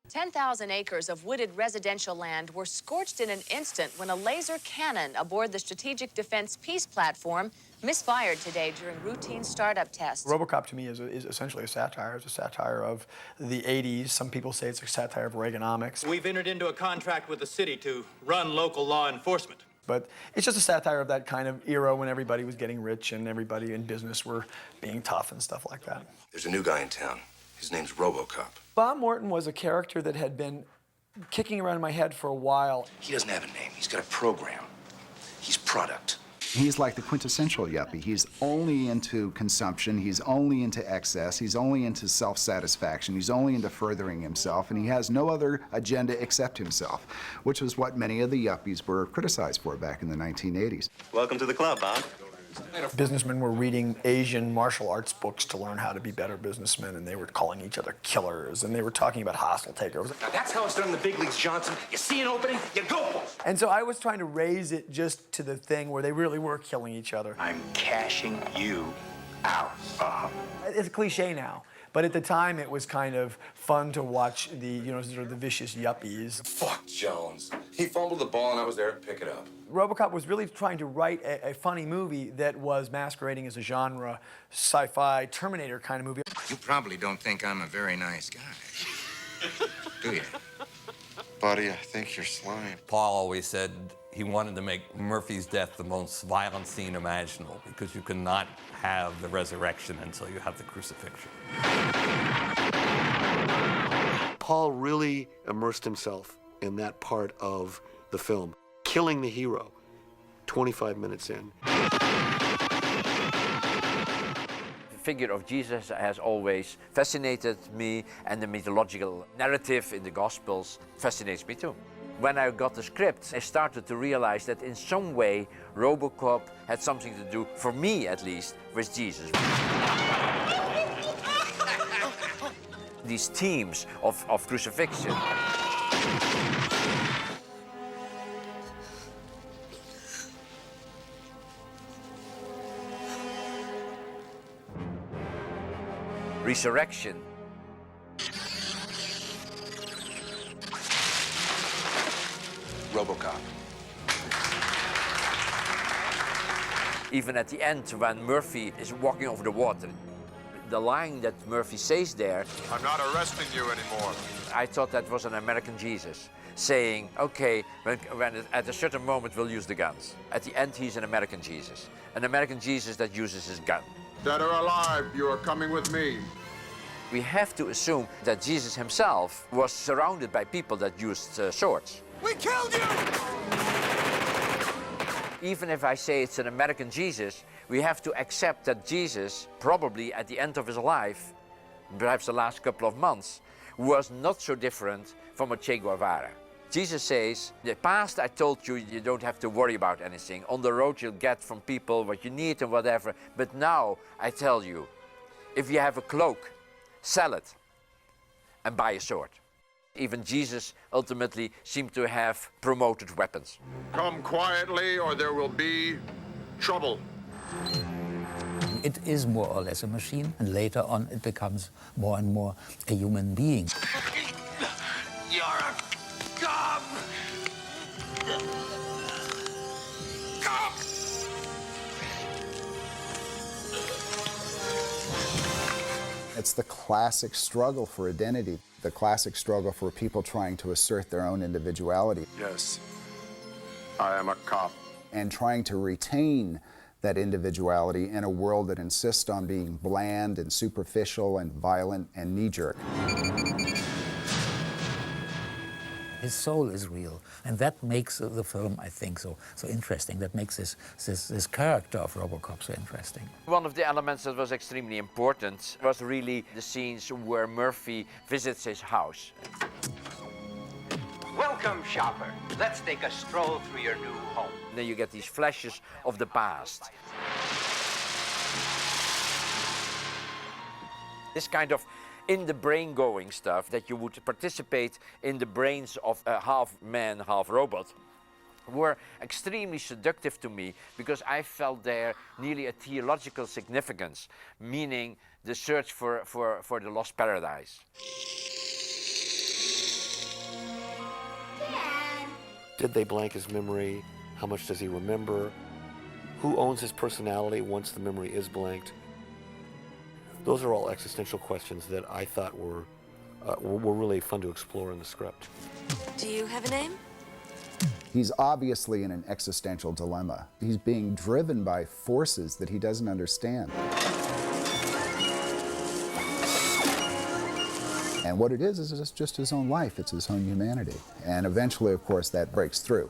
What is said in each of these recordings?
10,000 acres of wooded residential land were scorched in an instant when a laser cannon aboard the Strategic Defense Peace Platform misfired today during routine startup tests. Robocop to me is essentially a satire. It's a satire of the 80s. Some people say it's a satire of Reaganomics. We've entered into a contract with the city to run local law enforcement. But it's just a satire of that kind of era when everybody was getting rich and everybody in business were being tough and stuff like that. There's a new guy in town. His name's Robocop. Bob Morton was a character that had been kicking around in my head for a while. He doesn't have a name. He's got a program. He's product. He's like the quintessential yuppie. He's only into consumption. He's only into excess. He's only into self-satisfaction. He's only into furthering himself, and he has no other agenda except himself, which was what many of the yuppies were criticized for back in the 1980s. Welcome to the club, Bob. Businessmen were reading Asian martial arts books to learn how to be better businessmen, and they were calling each other killers, and they were talking about hostile takeovers. Now that's how it's done in the big leagues, Johnson. You see an opening, you go. And so I was trying to raise it just to the thing where they really were killing each other. I'm cashing you out. It's a cliche now, but at the time it was kind of fun to watch the, sort of the vicious yuppies. Fuck Jones. He fumbled the ball and I was there to pick it up. Robocop was really trying to write a funny movie that was masquerading as a genre, sci-fi, Terminator kind of movie. You probably don't think I'm a very nice guy, do you? Buddy, I think you're slime. Paul always said he wanted to make Murphy's death the most violent scene imaginable because you cannot have the resurrection until you have the crucifixion. Paul really immersed himself in that part of the film, killing the hero 25 minutes in. The figure of Jesus has always fascinated me, and the mythological narrative in the Gospels fascinates me too. When I got the script, I started to realize that in some way Robocop had something to do, for me at least, with Jesus. These themes of crucifixion. Resurrection. Robocop. Even at the end, when Murphy is walking over the water, the line that Murphy says there, I'm not arresting you anymore. I thought that was an American Jesus saying, okay, at a certain moment we'll use the guns. At the end, he's an American Jesus that uses his gun. Dead or alive, you are coming with me. We have to assume that Jesus himself was surrounded by people that used swords. We killed you! Even if I say it's an American Jesus, we have to accept that Jesus, probably at the end of his life, perhaps the last couple of months, was not so different from a Che Guevara. Jesus says, in the past I told you, you don't have to worry about anything. On the road you'll get from people what you need and whatever. But now I tell you, if you have a cloak, sell it and buy a sword. Even Jesus ultimately seemed to have promoted weapons. Come quietly or there will be trouble. It is more or less a machine, and later on it becomes more and more a human being. You're a cop! Cop! It's the classic struggle for identity, the classic struggle for people trying to assert their own individuality. Yes, I am a cop. And trying to retain that individuality in a world that insists on being bland and superficial and violent and knee-jerk. His soul is real, and that makes the film, I think, so interesting. That makes this character of Robocop so interesting. One of the elements that was extremely important was really the scenes where Murphy visits his house. Welcome, shopper. Let's take a stroll through your new home. Then you get these flashes of the past. This kind of in the brain going stuff that you would participate in the brains of a half man, half robot were extremely seductive to me because I felt there nearly a theological significance, meaning the search for the lost paradise. Did they blank his memory? How much does he remember? Who owns his personality once the memory is blanked? Those are all existential questions that I thought were really fun to explore in the script. Do you have a name? He's obviously in an existential dilemma. He's being driven by forces that he doesn't understand. And what it is just his own life. It's his own humanity. And eventually, of course, that breaks through.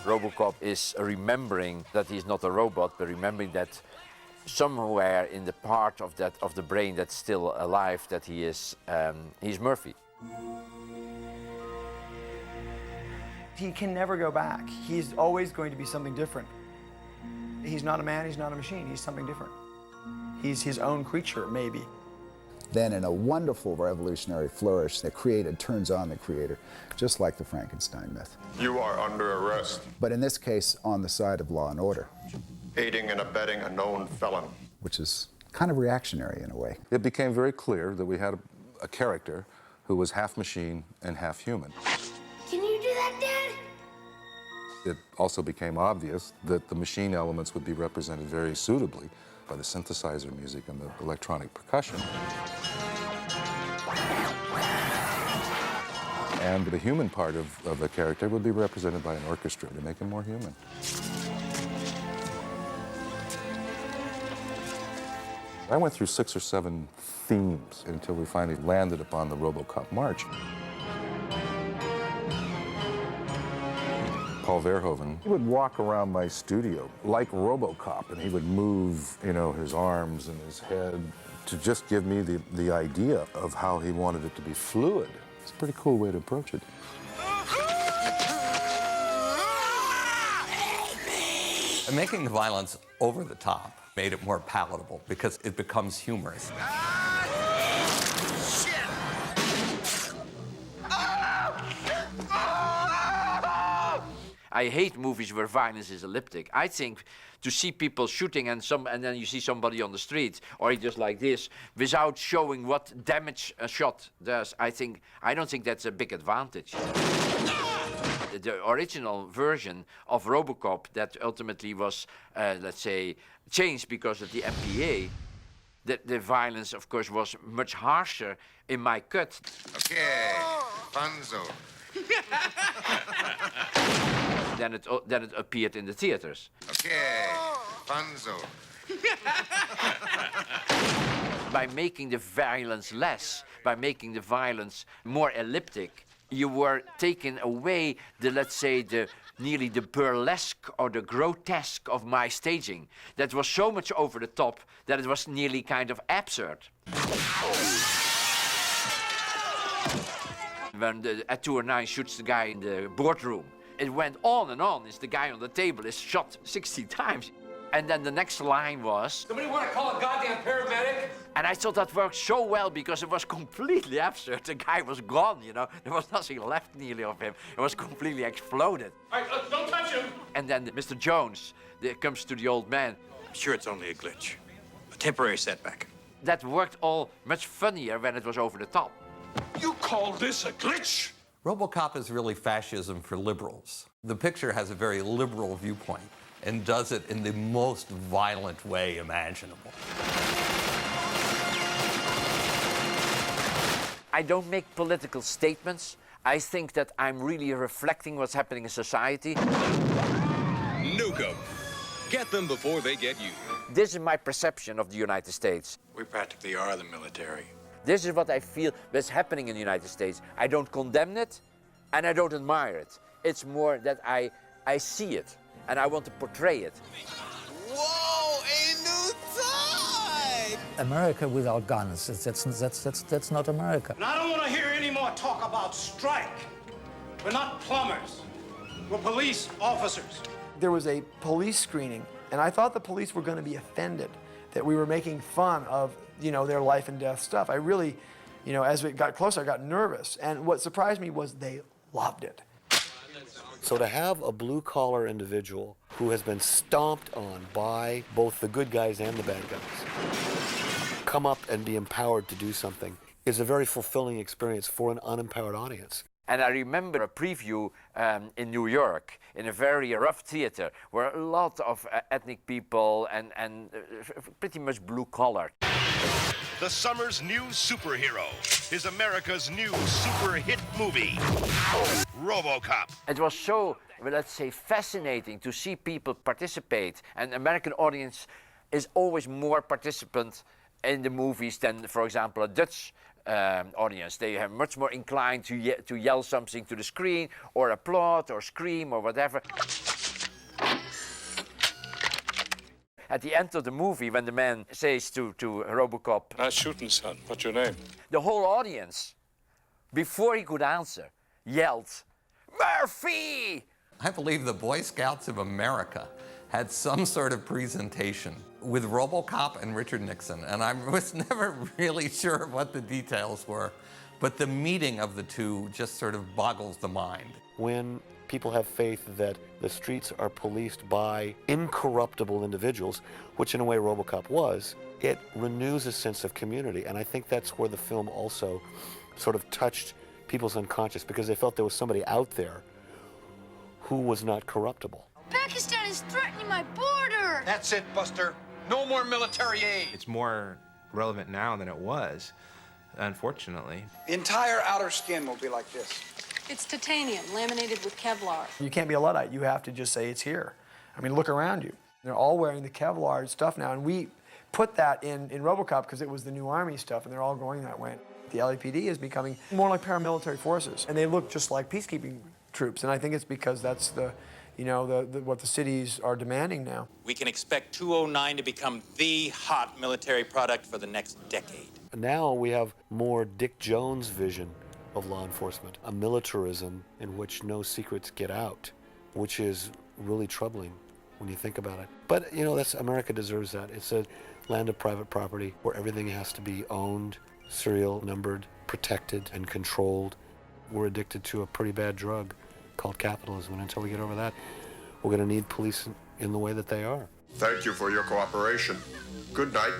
Robocop is remembering that he's not a robot, but remembering that somewhere in the part of the brain that's still alive, that he's Murphy. He can never go back. He's always going to be something different. He's not a man, he's not a machine, he's something different. He's his own creature, maybe. Then in a wonderful revolutionary flourish, the created turns on the creator, just like the Frankenstein myth. You are under arrest. But in this case, on the side of law and order. Aiding and abetting a known felon. Which is kind of reactionary in a way. It became very clear that we had a character who was half machine and half human. Can you do that, Dad? It also became obvious that the machine elements would be represented very suitably by the synthesizer music and the electronic percussion. And the human part of the character would be represented by an orchestra to make him more human. I went through 6 or 7 themes until we finally landed upon the Robocop march. Paul Verhoeven, he would walk around my studio like Robocop, and he would move, his arms and his head to just give me the idea of how he wanted it to be fluid. It's a pretty cool way to approach it. And making the violence over the top made it more palatable because it becomes humorous. I hate movies where violence is elliptic. I think to see people shooting and then you see somebody on the street or just like this without showing what damage a shot does, I don't think that's a big advantage. The original version of Robocop that ultimately was, let's say, changed because of the MPA, the violence, of course, was much harsher in my cut. Okay, Funzo. Then it appeared in the theaters. Okay, Funzo. By making the violence less, by making the violence more elliptic, you were taking away nearly the burlesque or the grotesque of my staging. That was so much over the top that it was nearly kind of absurd. When the A209 shoots the guy in the boardroom, it went on and on as the guy on the table is shot 60 times. And then the next line was... Somebody want to call a goddamn paramedic? And I thought that worked so well because it was completely absurd. The guy was gone, There was nothing left nearly of him. It was completely exploded. All right, don't touch him. And then Mr. Jones comes to the old man. I'm sure it's only a glitch. A temporary setback. That worked all much funnier when it was over the top. You call this a glitch? Robocop is really fascism for liberals. The picture has a very liberal viewpoint and does it in the most violent way imaginable. I don't make political statements. I think that I'm really reflecting what's happening in society. Nuke 'em. Get them before they get you. This is my perception of the United States. We practically are the military. This is what I feel that's happening in the United States. I don't condemn it, and I don't admire it. It's more that I see it, and I want to portray it. Whoa, a new type! America without guns, that's not America. And I don't want to hear any more talk about strike. We're not plumbers. We're police officers. There was a police screening, and I thought the police were going to be offended that we were making fun of, their life and death stuff. I really, as it got closer, I got nervous. And what surprised me was they loved it. So to have a blue-collar individual who has been stomped on by both the good guys and the bad guys come up and be empowered to do something is a very fulfilling experience for an unempowered audience. And I remember a preview in New York, in a very rough theater, where a lot of ethnic people and pretty much blue-collar. The summer's new superhero is America's new super hit movie, Robocop. It was so, well, let's say, fascinating to see people participate. And the American audience is always more participant in the movies than, for example, a Dutch audience. They are much more inclined to yell something to the screen, or applaud, or scream, or whatever. At the end of the movie, when the man says to Robocop, "Nice shooting, son. What's your name?" the whole audience, before he could answer, yelled, "Murphy!" I believe the Boy Scouts of America had some sort of presentation with Robocop and Richard Nixon, and I was never really sure what the details were, but the meeting of the two just sort of boggles the mind. When people have faith that the streets are policed by incorruptible individuals, which in a way Robocop was, it renews a sense of community. And I think that's where the film also sort of touched people's unconscious, because they felt there was somebody out there who was not corruptible. Pakistan is threatening my border! That's it, Buster. No more military aid. It's more relevant now than it was, unfortunately. The entire outer skin will be like this. It's titanium, laminated with Kevlar. You can't be a Luddite. You have to just say it's here. I mean, look around you. They're all wearing the Kevlar stuff now, and we put that in Robocop because it was the new Army stuff, and they're all going that way. The LAPD is becoming more like paramilitary forces, and they look just like peacekeeping troops, and I think it's because that's what the cities are demanding now. We can expect 209 to become the hot military product for the next decade. Now we have more Dick Jones vision of law enforcement, a militarism in which no secrets get out, which is really troubling when you think about it. But, America deserves that. It's a land of private property where everything has to be owned, serial numbered, protected, and controlled. We're addicted to a pretty bad drug called capitalism, and until we get over that, we're going to need police in the way that they are. Thank you for your cooperation. Good night.